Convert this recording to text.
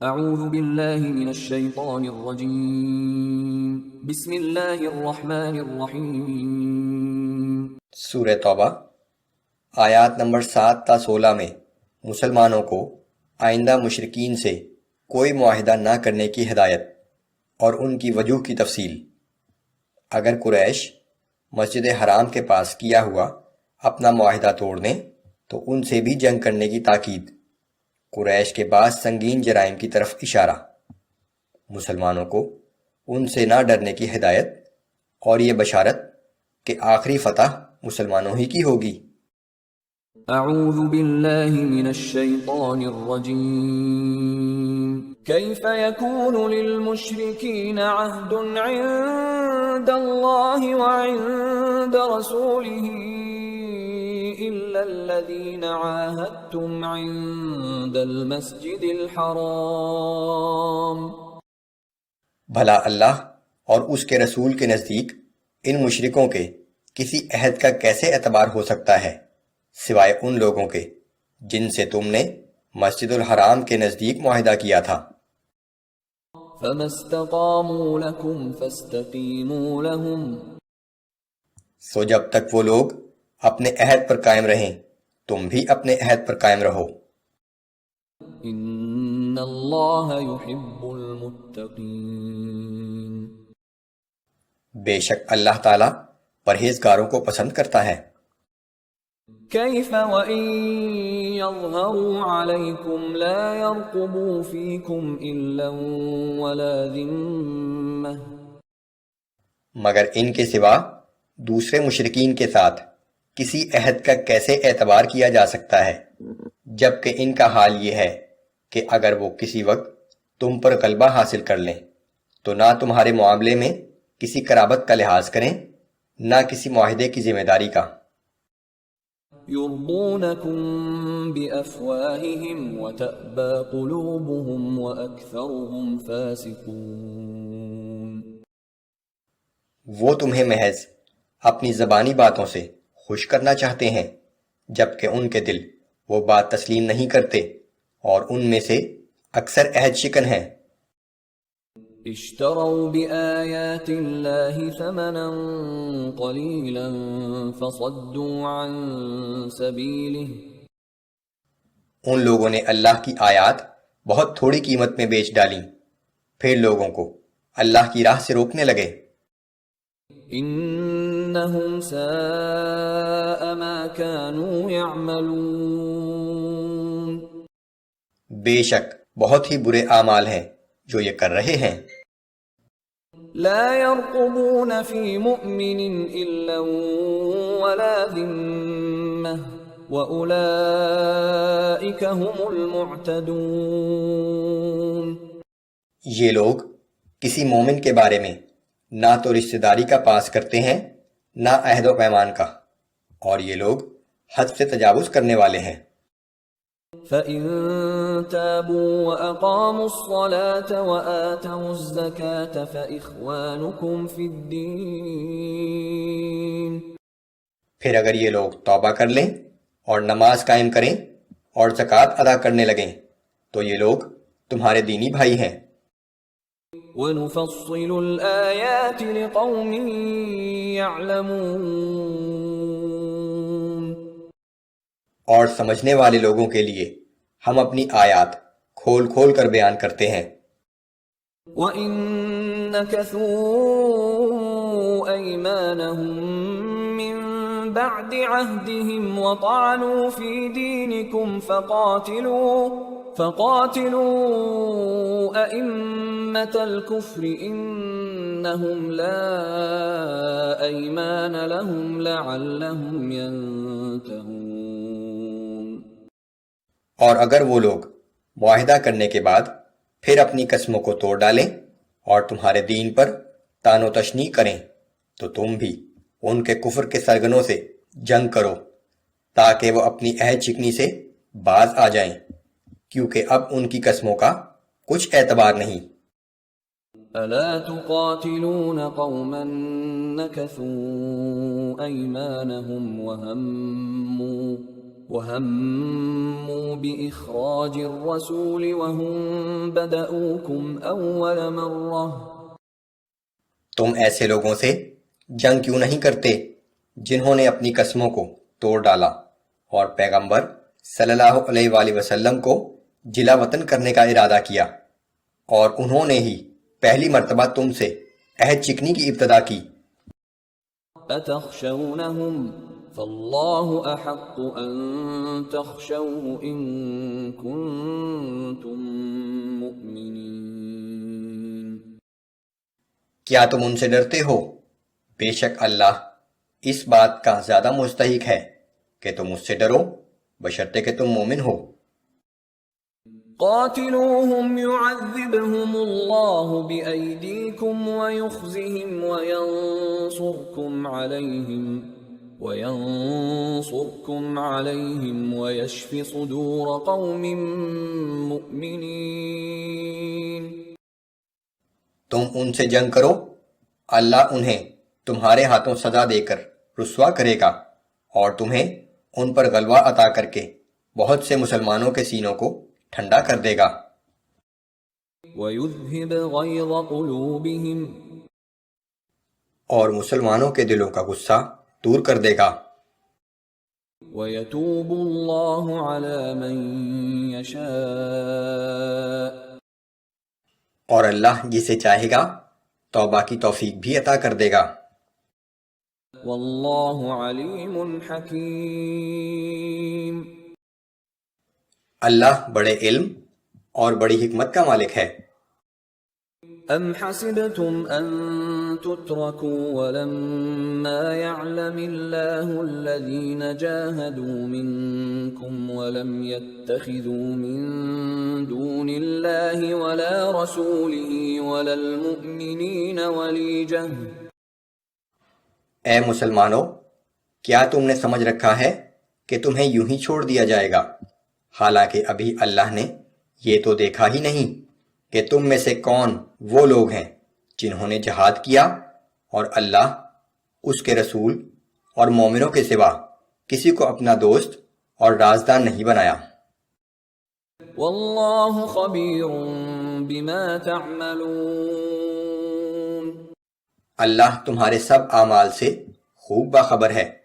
اعوذ باللہ من الشیطان الرجیم بسم اللہ الرحمن الرحیم۔ سورہ توبہ آیات نمبر 7 تا 16 میں مسلمانوں کو آئندہ مشرکین سے کوئی معاہدہ نہ کرنے کی ہدایت اور ان کی وجوہ کی تفصیل۔ اگر قریش مسجد حرام کے پاس کیا ہوا اپنا معاہدہ توڑ دیں تو ان سے بھی جنگ کرنے کی تاکید۔ قریش کے بعض سنگین جرائم کی طرف اشارہ۔ مسلمانوں کو ان سے نہ ڈرنے کی ہدایت اور یہ بشارت کہ آخری فتح مسلمانوں ہی کی ہوگی۔ اعوذ باللہ من الشیطان الرجیم۔ کیف یکون للمشرکین عہد عند اللہ وعند رسولہ الا الذین عاہدتم عند المسجد الحرام۔ بھلا اللہ اور اس کے رسول کے نزدیک ان مشرکوں کے کسی عہد کا کیسے اعتبار ہو سکتا ہے سوائے ان لوگوں کے جن سے تم نے مسجد الحرام کے نزدیک معاہدہ کیا تھا۔ فَمَا اسْتَقَامُوا لَكُمْ فَاسْتَقِيمُوا لَهُمْ۔ سو جب تک وہ لوگ اپنے عہد پر قائم رہیں تم بھی اپنے عہد پر قائم رہو۔ إِنَّ اللَّهَ يُحِبُّ الْمُتَّقِينَ۔ بے شک اللہ تعالیٰ پرہیزگاروں کو پسند کرتا ہے۔ كَيْفَ وَإِن يَظْهَرُوا عَلَيْكُمْ لَا يَرْقُبُوا فِيكُمْ إِلًّا وَلَا ذِمَّةً۔ مگر ان کے سوا دوسرے مشرکین کے ساتھ کسی عہد کا کیسے اعتبار کیا جا سکتا ہے جبکہ ان کا حال یہ ہے کہ اگر وہ کسی وقت تم پر غلبہ حاصل کر لیں تو نہ تمہارے معاملے میں کسی قرابت کا لحاظ کریں نہ کسی معاہدے کی ذمہ داری کا۔ يرضونكم بأفواههم وتأبى قلوبهم وأكثرهم فاسقون۔ وہ تمہیں محض اپنی زبانی باتوں سے خوش کرنا چاہتے ہیں جبکہ ان کے دل وہ بات تسلیم نہیں کرتے اور ان میں سے اکثر عہد شکن ہیں۔ اشتروا بآیات اللہ ثمنا قلیلا فصدوا عن سبیلہ۔ ان لوگوں نے اللہ کی آیات بہت تھوڑی قیمت میں بیچ ڈالیں پھر لوگوں کو اللہ کی راہ سے روکنے لگے۔ انہم ساء ما كانوا یعملون۔ بے شک بہت ہی برے اعمال ہیں جو یہ کر رہے ہیں۔ لا يرقبون في مؤمن إلا ولا ذمة وأولئك هم المعتدون۔ یہ لوگ کسی مومن کے بارے میں نہ تو رشتہ داری کا پاس کرتے ہیں نہ عہد و پیمان کا اور یہ لوگ حد سے تجاوز کرنے والے ہیں۔ فَإِن تَابُوا وَأَقَامُوا الصَّلَاةَ وَآتَوُا الزَّكَاةَ فَإِخْوَانُكُمْ فِي الدِّينِ۔ پھر اگر یہ لوگ توبہ کر لیں اور نماز قائم کریں اور زکوٰۃ ادا کرنے لگیں تو یہ لوگ تمہارے دینی بھائی ہیں۔ وَنُفَصِّلُ الْآيَاتِ لِقَوْمٍ يَعْلَمُونَ۔ اور سمجھنے والے لوگوں کے لیے ہم اپنی آیات کھول کھول کر بیان کرتے ہیں۔ وَإِن نَكَثُوا أَيْمَانَهُم مِّن بَعْدِ عَهْدِهِمْ وَطَعَنُوا فِي دِينِكُمْ فَقَاتِلُوا أَئِمَّةَ الْكُفْرِ إِنَّهُمْ لَا أَيْمَانَ لَهُمْ لَعَلَّهُمْ يَنْتَهُونَ۔ اور اگر وہ لوگ معاہدہ کرنے کے بعد پھر اپنی قسموں کو توڑ ڈالیں اور تمہارے دین پر طعن و تشنیع کریں تو تم بھی ان کے کفر کے سرگنوں سے جنگ کرو تاکہ وہ اپنی عہد شکنی سے باز آ جائیں کیونکہ اب ان کی قسموں کا کچھ اعتبار نہیں۔ أَلَا تُقَاتِلُونَ قَوْمًا نَكَثُوا أَيْمَانَهُمْ وَهَمُّوا بِإِخْرَاجِ الرَّسُولِ وَهُمْ بَدَؤُوكُمْ أَوَّلَ مَرَّةٍ تم ایسے لوگوں سے جنگ کیوں نہیں کرتے جنہوں نے اپنی قسموں کو توڑ ڈالا اور پیغمبر صلی اللہ علیہ وآلہ وسلم کو جلا وطن کرنے کا ارادہ کیا، اور انہوں نے ہی پہلی مرتبہ تم سے عہد چکنی کی ابتدا کی۔ أَتَخْشَوْنَهُمْ فَاللَّهُ أَحَقُّ أَن تَخْشَوْهُ إِن كُنتُم مُّؤْمِنِينَ۔ کیا تم ان سے ڈرتے ہو؟ بے شک اللہ اس بات کا زیادہ مستحق ہے کہ تم اس سے ڈرو، بشرطے کہ تم مومن ہو۔ قاتلوهم يعذبهم الله بأيديكم ويخزهم وينصركم عليهم ويشف صدور قوم مؤمنين۔ تم ان سے جنگ کرو، اللہ انہیں تمہارے ہاتھوں سزا دے کر رسوا کرے گا اور تمہیں ان پر غلبہ عطا کر کے بہت سے مسلمانوں کے سینوں کو ٹھنڈا کر دے گا۔ وَيُذْهِبْ غَيْظَ قُلُوبِهِمْ، اور مسلمانوں کے دلوں کا غصہ دور کر دے گا۔ وَيَتُوبُ اللَّهُ عَلَى مَن يَشَاءُ، اور اللہ جسے چاہے گا توبہ کی توفیق بھی عطا کر دے گا۔ وَاللَّهُ عَلِيمٌ حَكِيمٌ، اللہ بڑے علم اور بڑی حکمت کا مالک ہے۔ أَمْ حَسِبْتُمْ أَن تُتْرَكُوا وَلَمَّا يَعْلَمِ اللَّهُ الَّذِينَ جَاهَدُوا مِنكُمْ وَلَمْ يَتَّخِذُوا مِن دُونِ اللَّهِ وَلَا رَسُولِهِ وَلَا الْمُؤْمِنِينَ وَلِيجَةً۔ اے مسلمانوں، کیا تم نے سمجھ رکھا ہے کہ تمہیں یوں ہی چھوڑ دیا جائے گا، حالانکہ ابھی اللہ نے یہ تو دیکھا ہی نہیں کہ تم میں سے کون وہ لوگ ہیں جنہوں نے جہاد کیا، اور اللہ اس کے رسول اور مومنوں کے سوا کسی کو اپنا دوست اور رازدار نہیں بنایا۔ واللہ خبیر بما تعملون، اللہ تمہارے سب اعمال سے خوب باخبر ہے۔